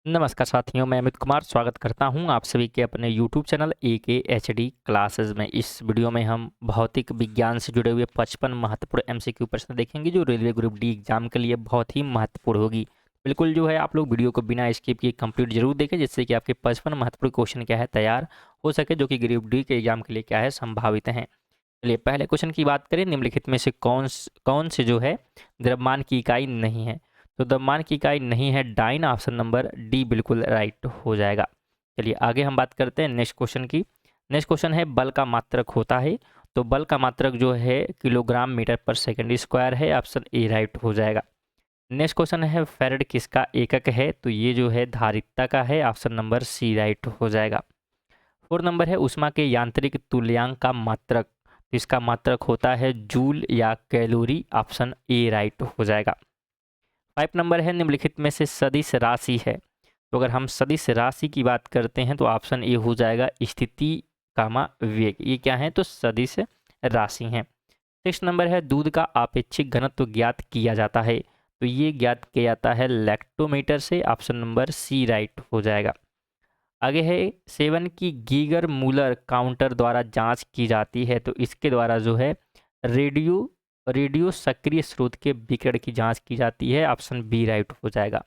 नमस्कार साथियों, मैं अमित कुमार स्वागत करता हूं आप सभी के अपने YouTube चैनल AKHD क्लासेस में। इस वीडियो में हम भौतिक विज्ञान से जुड़े हुए 55 महत्वपूर्ण MCQ प्रश्न देखेंगे जो रेलवे ग्रुप डी एग्जाम के लिए बहुत ही महत्वपूर्ण होगी। बिल्कुल जो है आप लोग वीडियो को बिना स्किप किए कंप्लीट जरूर देखें, जिससे कि आपके 55 महत्वपूर्ण क्वेश्चन क्या है तैयार हो सके, जो कि ग्रुप डी के एग्जाम के लिए क्या है संभावित हैं। चलिए पहले क्वेश्चन की बात करें, निम्नलिखित में से कौन से जो है द्रव्यमान की इकाई नहीं है। तो द्रव्यमान की इकाई नहीं है डाइन, ऑप्शन नंबर डी बिल्कुल राइट हो जाएगा। चलिए आगे हम बात करते हैं नेक्स्ट क्वेश्चन की। नेक्स्ट क्वेश्चन है बल का मात्रक होता है। तो बल का मात्रक जो है किलोग्राम मीटर पर सेकंड स्क्वायर है, ऑप्शन ए राइट हो जाएगा। नेक्स्ट क्वेश्चन है फैराड किसका एकक है। तो ये जो है धारिता का है, ऑप्शन नंबर सी राइट हो जाएगा। 4 नंबर है ऊष्मा के यांत्रिक तुल्यांक का मात्रक। तो इसका मात्रक होता है जूल या कैलोरी, ऑप्शन ए राइट हो जाएगा। 5 नंबर है निम्नलिखित में से सदिश राशि है। तो अगर हम सदिश राशि की बात करते हैं तो ऑप्शन ए हो जाएगा स्थिति कामा वेग। ये क्या है, तो सदिश राशि हैं। 6 नंबर है दूध का आपेक्षिक घनत्व ज्ञात किया जाता है। तो ये ज्ञात किया जाता है लैक्टोमीटर से, ऑप्शन नंबर सी राइट हो जाएगा। आगे है सेवन की गीगर मूलर काउंटर द्वारा जांच की जाती है। तो इसके द्वारा जो है रेडियो रेडियो सक्रिय स्रोत के विकिरण की जांच की जाती है, ऑप्शन बी राइट हो जाएगा।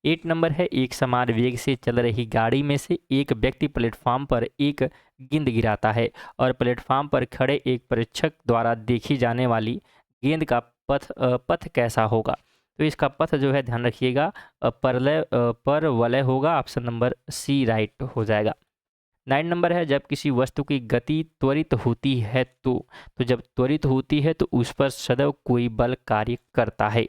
8 नंबर है एक समान वेग से चल रही गाड़ी में से एक व्यक्ति प्लेटफॉर्म पर एक गेंद गिराता है और प्लेटफॉर्म पर खड़े एक परीक्षक द्वारा देखी जाने वाली गेंद का पथ कैसा होगा। तो इसका पथ जो है ध्यान रखिएगा परवलय होगा, ऑप्शन नंबर सी राइट हो जाएगा। 9 नंबर है जब किसी वस्तु की गति त्वरित होती है तो जब त्वरित होती है तो उस पर सदैव कोई बल कार्य करता है।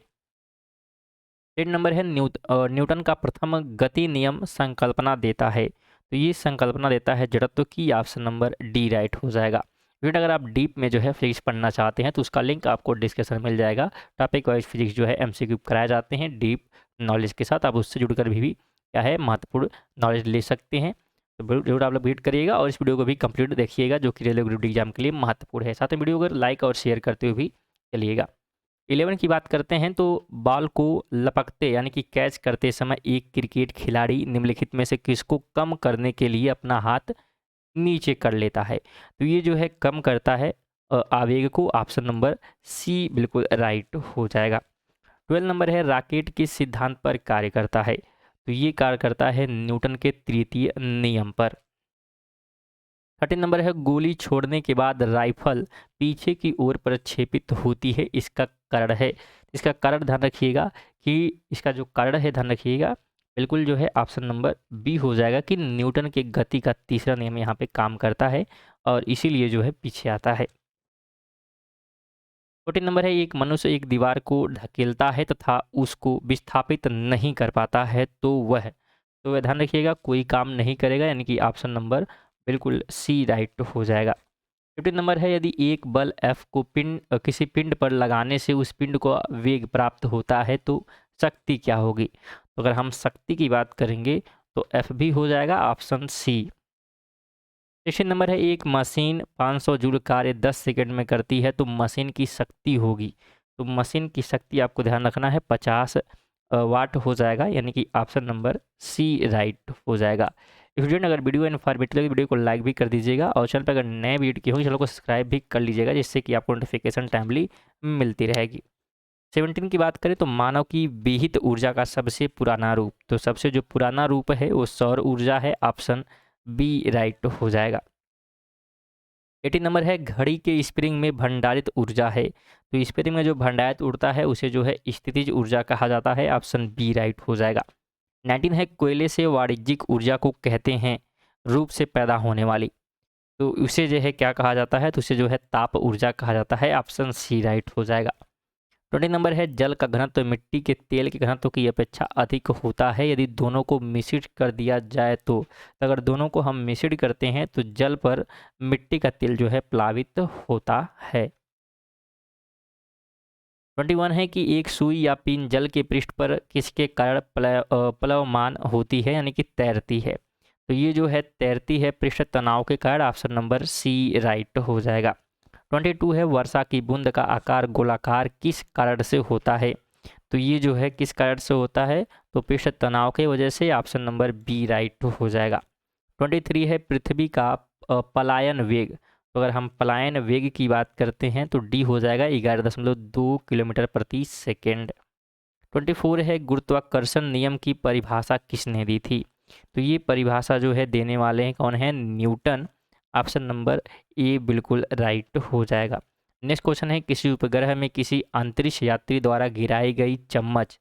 10 नंबर है न्यूटन का प्रथम गति नियम संकल्पना देता है। तो ये संकल्पना देता है जड़त्व की, ऑप्शन नंबर डी राइट हो जाएगा। फ्रेंड अगर आप डीप में जो है फिजिक्स पढ़ना चाहते हैं तो उसका लिंक आपको डिस्क्रिप्शन में मिल जाएगा। टॉपिक वाइज फिजिक्स जो है MCQ कराए जाते हैं डीप नॉलेज के साथ, आप उससे जुड़कर भी क्या है महत्वपूर्ण नॉलेज ले सकते हैं। तो जरूर आप लोग वेट करिएगा और इस वीडियो को भी कंप्लीट देखिएगा, जो कि रेलवे ग्रुप डी एग्जाम के लिए महत्वपूर्ण है। साथ में वीडियो को लाइक और शेयर करते हुए भी चलिएगा। 11 की बात करते हैं तो बॉल को लपकते यानी कि कैच करते समय एक क्रिकेट खिलाड़ी निम्नलिखित में से किसको कम करने के लिए अपना हाथ नीचे कर लेता है। तो ये जो है कम करता है आवेग को, ऑप्शन नंबर सी बिल्कुल राइट हो जाएगा। 12 नंबर है रॉकेट किस सिद्धांत पर कार्य करता है। तो ये कार्य करता है न्यूटन के तृतीय नियम पर। 13 नंबर है गोली छोड़ने के बाद राइफल पीछे की ओर प्रक्षेपित होती है, इसका कारण है। इसका कारण ध्यान रखिएगा कि इसका जो कारण है ध्यान रखिएगा बिल्कुल जो है ऑप्शन नंबर बी हो जाएगा कि न्यूटन के गति का तीसरा नियम यहाँ पे काम करता है और इसीलिए जो है पीछे आता है। 14 नंबर है एक मनुष्य एक दीवार को ढकेलता है तथा उसको विस्थापित नहीं कर पाता है तो वह ध्यान रखिएगा कोई काम नहीं करेगा, यानी कि ऑप्शन नंबर बिल्कुल सी राइट हो जाएगा। 15 नंबर है यदि एक बल F को किसी पिंड पर लगाने से उस पिंड को वेग प्राप्त होता है तो शक्ति क्या होगी। तो अगर हम शक्ति की बात करेंगे तो F भी हो जाएगा, ऑप्शन सी। 16 नंबर है एक मशीन 500 जूल कार्य 10 सेकंड में करती है तो मशीन की शक्ति होगी। तो मशीन की शक्ति आपको ध्यान रखना है 50 वाट हो जाएगा, यानी कि ऑप्शन नंबर सी राइट हो जाएगा। स्टूडेंट अगर वीडियो इन्फॉर्मेटिव लगे वीडियो को लाइक भी कर दीजिएगा और चैनल पर अगर नए वीडियो की होगी चैनल को सब्सक्राइब भी कर लीजिएगा, जिससे कि आपको नोटिफिकेशन टाइमली मिलती रहेगी। 17 की बात करें तो मानव की विहित ऊर्जा का सबसे पुराना रूप। तो सबसे जो पुराना रूप है वो सौर ऊर्जा है, ऑप्शन बी राइट हो जाएगा। 18 नंबर है घड़ी के स्प्रिंग में भंडारित ऊर्जा है। तो स्प्रिंग में जो भंडारित ऊर्जा है उसे जो है स्थितिज ऊर्जा कहा जाता है, ऑप्शन बी राइट हो जाएगा। 19 है कोयले से वाणिज्यिक ऊर्जा को कहते हैं रूप से पैदा होने वाली। तो उसे जो है क्या कहा जाता है, तो उसे जो है ताप ऊर्जा कहा जाता है, ऑप्शन सी राइट हो जाएगा। 20 नंबर है जल का घनत्व मिट्टी के तेल के घनत्व की अपेक्षा अधिक होता है यदि दोनों को मिश्रित कर दिया जाए तो अगर दोनों को हम मिश्रित करते हैं तो जल पर मिट्टी का तेल जो है प्लावित होता है। 21 है कि एक सुई या पिन जल के पृष्ठ पर किसके कारण प्लवमान होती है, यानी कि तैरती है। तो ये जो है तैरती है पृष्ठ तनाव के कारण, ऑप्शन नंबर सी राइट हो जाएगा। 22 है वर्षा की बूंद का आकार गोलाकार किस कारण से होता है। तो ये जो है किस कारण से होता है, तो पृष्ठ तनाव की वजह से ऑप्शन नंबर बी राइट हो जाएगा। 23 है पृथ्वी का पलायन वेग। तो अगर हम पलायन वेग की बात करते हैं तो डी हो जाएगा 11.2 किलोमीटर प्रति सेकेंड। 24 है गुरुत्वाकर्षण नियम की परिभाषा किसने दी थी। तो ये परिभाषा जो है देने वाले हैं कौन है, न्यूटन। ऑप्शन नंबर ए बिल्कुल राइट हो जाएगा। नेक्स्ट क्वेश्चन है किसी उपग्रह में किसी अंतरिक्ष यात्री द्वारा गिराई गई चम्मच।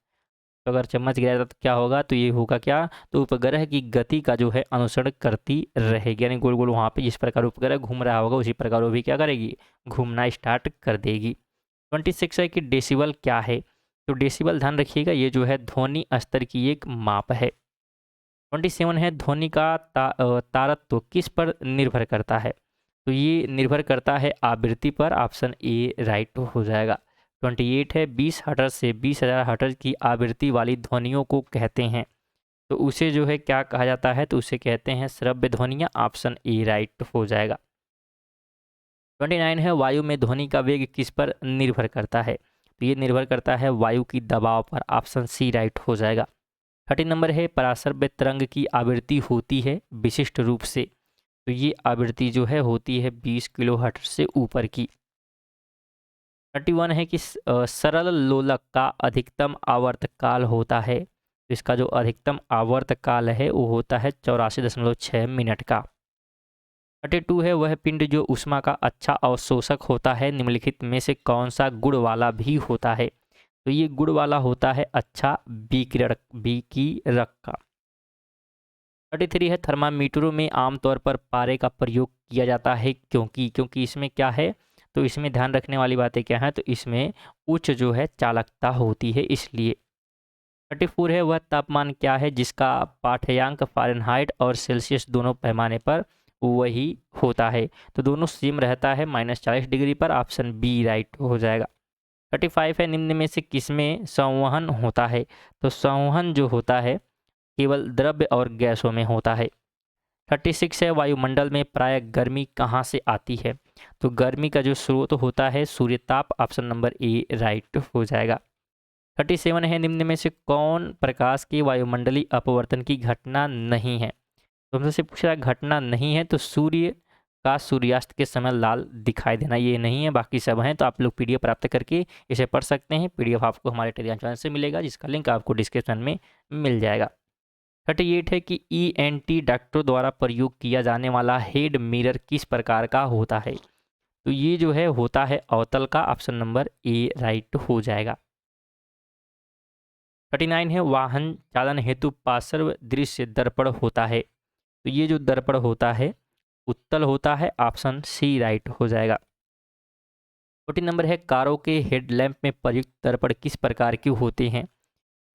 तो अगर चम्मच गिराया तो क्या होगा, तो ये होगा क्या, तो उपग्रह की गति का जो है अनुसरण करती रहेगी, यानी गोल गोल वहाँ पे जिस प्रकार उपग्रह घूम रहा होगा उसी प्रकार वो भी क्या करेगी, घूमना स्टार्ट कर देगी। 26 है कि डेसिबल क्या है। तो डेसिबल ध्यान रखिएगा ये जो है ध्वनि स्तर की एक माप है। 27 है ध्वनि का तारत्व किस पर निर्भर करता है। तो ये निर्भर करता है आवृत्ति पर। ऑप्शन ए राइट हो जाएगा। 28 है 20 हर्ट्ज से 20,000 हर्ट्ज की आवृत्ति वाली ध्वनियों को कहते हैं। तो उसे जो है क्या कहा जाता है, तो उसे कहते हैं श्रव्य ध्वनियाँ। ऑप्शन ए राइट हो जाएगा। 29 है वायु में ध्वनि का वेग किस पर निर्भर करता है। तो ये निर्भर करता है वायु की दबाव पर। ऑप्शन सी राइट हो जाएगा। 30 नंबर है पराश्रव्य तरंग की आवृत्ति होती है विशिष्ट रूप से। तो ये आवृत्ति जो है होती है 20 किलोहर्ट्ज से ऊपर की। 31 है कि सरल लोलक का अधिकतम आवर्तकाल होता है। तो इसका जो अधिकतम आवर्तकाल है वो होता है 84.6 मिनट का। 32 है वह पिंड जो ऊष्मा का अच्छा अवशोषक होता है निम्नलिखित में से कौन सा गुण वाला भी होता है। तो ये गुण वाला होता है अच्छा विकिरक का। 33 है थर्मामीटरों में आमतौर पर पारे का प्रयोग किया जाता है क्योंकि इसमें क्या है, तो इसमें ध्यान रखने वाली बातें क्या हैं, तो इसमें उच्च जो है चालकता होती है इसलिए। 34 है वह तापमान क्या है जिसका पाठ्यांक फ़ारेनहाइट और सेल्सियस दोनों पैमाने पर वही होता है। तो दोनों सेम रहता है -40 डिग्री पर। ऑप्शन बी राइट हो जाएगा। 35 है निम्न में से किसमें संवहन होता है। तो संवहन जो होता है केवल द्रव्य और गैसों में होता है। 36 है वायुमंडल में प्राय गर्मी कहाँ से आती है। तो गर्मी का जो स्रोत होता है सूर्यताप। ऑप्शन नंबर ए राइट हो जाएगा। 37 है निम्न में से कौन प्रकाश के वायुमंडलीय अपवर्तन की घटना नहीं है। तो हमसे पूछ रहा है घटना नहीं है, तो सूर्य का सूर्यास्त के समय लाल दिखाई देना ये नहीं है, बाकी सब हैं। तो आप लोग पीडीएफ प्राप्त करके इसे पढ़ सकते हैं। पीडीएफ आपको हमारे टेलीग्राम चैनल से मिलेगा जिसका लिंक आपको डिस्क्रिप्शन में मिल जाएगा। 38 है कि ईएनटी डॉक्टरों द्वारा प्रयोग किया जाने वाला हेड मिरर किस प्रकार का होता है। तो ये जो है होता है अवतल का। ऑप्शन नंबर ए राइट हो जाएगा। 39 है वाहन चालन हेतु पार्श्व दृश्य दर्पण होता है। तो ये जो दर्पण होता है उत्तल होता है। ऑप्शन सी राइट हो जाएगा। 40 नंबर है कारों के हेडलैम्प में प्रयुक्त दर्पण किस प्रकार के होते हैं।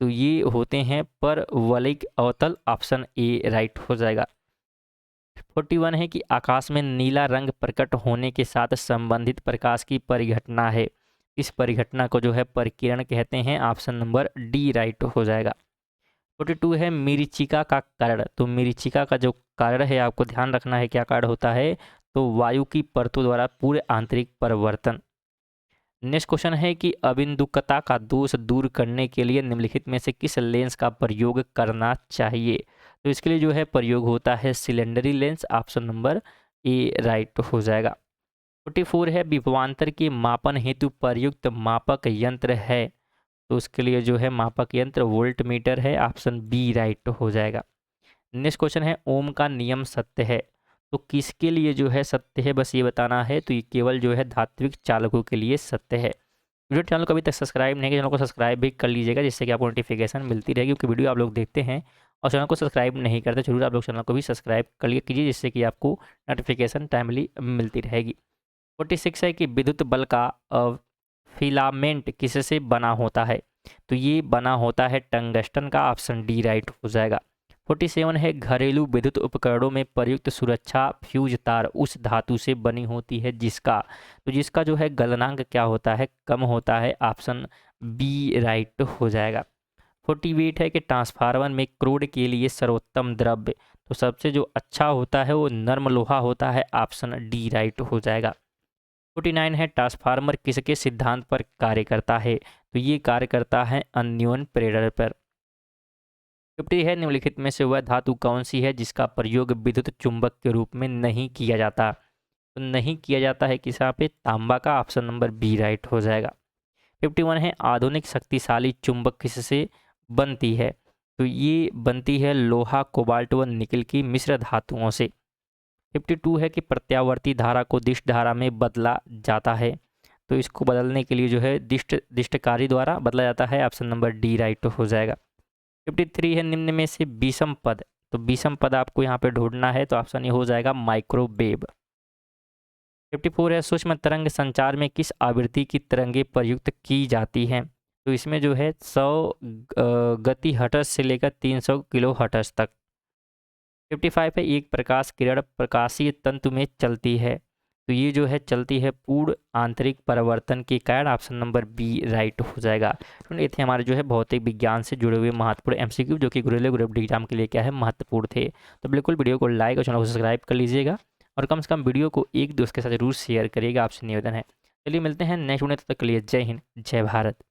तो ये होते हैं परवलयिक अवतल। ऑप्शन ए राइट हो जाएगा। 41 है कि आकाश में नीला रंग प्रकट होने के साथ संबंधित प्रकाश की परिघटना है। इस परिघटना को जो है परिकिरण कहते हैं। ऑप्शन नंबर डी राइट हो जाएगा। 42 है मरीचिका का कारण। तो मरीचिका का जो कारण है आपको ध्यान रखना है क्या कारण होता है, तो वायु की परतों द्वारा पूरे आंतरिक परिवर्तन। नेक्स्ट क्वेश्चन है कि अबिंदुकता का दोष दूर करने के लिए निम्नलिखित में से किस लेंस का प्रयोग करना चाहिए। तो इसके लिए जो है प्रयोग होता है cylindrical lens. Option number A right हो जाएगा। 44 है विभवांतर के मापन हेतु प्रयुक्त मापक यंत्र है। तो उसके लिए जो है मापक यंत्र वोल्ट मीटर है। ऑप्शन बी राइट हो जाएगा। नेक्स्ट क्वेश्चन है ओम का नियम सत्य है। तो किसके लिए जो है सत्य है, बस ये बताना है। तो ये केवल जो है धात्विक चालकों के लिए सत्य है। वीडियो चैनल को अभी तक सब्सक्राइब नहीं किया, चैनल को सब्सक्राइब भी कर लीजिएगा जिससे कि आपको नोटिफिकेशन मिलती रहेगी, क्योंकि वीडियो आप लोग देखते हैं और चैनल को सब्सक्राइब नहीं करते। जरूर आप लोग चैनल को भी सब्सक्राइब कर लिए कीजिए जिससे कि आपको नोटिफिकेशन टाइमली मिलती रहेगी। 46 है कि विद्युत बल का फिलामेंट किससे बना होता है। तो ये बना होता है टंगस्टन का। ऑप्शन डी राइट हो जाएगा। 47 है घरेलू विद्युत उपकरणों में प्रयुक्त सुरक्षा फ्यूज तार उस धातु से बनी होती है जिसका जो है गलनांक क्या होता है, कम होता है। ऑप्शन बी राइट हो जाएगा। 48 है कि ट्रांसफार्मर में क्रोड के लिए सर्वोत्तम द्रव्य, तो सबसे जो अच्छा होता है वो नर्म लोहा होता है। ऑप्शन डी राइट हो जाएगा। 49 है ट्रांसफार्मर किसके सिद्धांत पर कार्य करता है। तो ये कार्य करता है अन्योन प्रेरण पर। 50 है निम्नलिखित में से वह धातु कौन सी है जिसका प्रयोग विद्युत चुंबक के रूप में नहीं किया जाता। तो नहीं किया जाता है किस यहाँ पे, तांबा का, ऑप्शन नंबर बी राइट हो जाएगा। 51 है आधुनिक शक्तिशाली चुंबक किससे बनती है। तो ये बनती है लोहा, कोबाल्ट व निकल की मिश्र धातुओं से। 52 है कि प्रत्यावर्ती धारा को दिष्ट धारा में बदला जाता है। तो इसको बदलने के लिए जो है दिष्टकारी द्वारा बदला जाता है, ऑप्शन नंबर डी राइट हो जाएगा। 53 है निम्न में से विषम पद। तो विषम पद आपको यहाँ पे ढूंढना है, तो ऑप्शन ये हो जाएगा माइक्रोवेव। 54 है सूक्ष्म तरंग संचार में किस आवृत्ति की तरंगें प्रयुक्त की जाती हैं। तो इसमें जो है 100 गति हर्ट्ज से लेकर 300 किलो हर्ट्ज तक। 55 है एक प्रकाश किरण प्रकाशीय तंतु में चलती है। तो ये जो है चलती है पूर्ण आंतरिक परिवर्तन के कारण, ऑप्शन नंबर बी राइट हो जाएगा। तो ये थे हमारे जो है भौतिक विज्ञान से जुड़े हुए महत्वपूर्ण एमसीक्यू जो कि ग्रुप ग्रुप डी एग्जाम के लिए क्या है महत्वपूर्ण थे। तो बिल्कुल वीडियो को लाइक और चैनल को सब्सक्राइब कर लीजिएगा और कम से कम वीडियो को एक दोस्त के साथ जरूर शेयर करिएगा, आपसे निवेदन है। चलिए मिलते हैं नेक्स्ट वीडियो, तब तक के लिए जय हिंद जय भारत।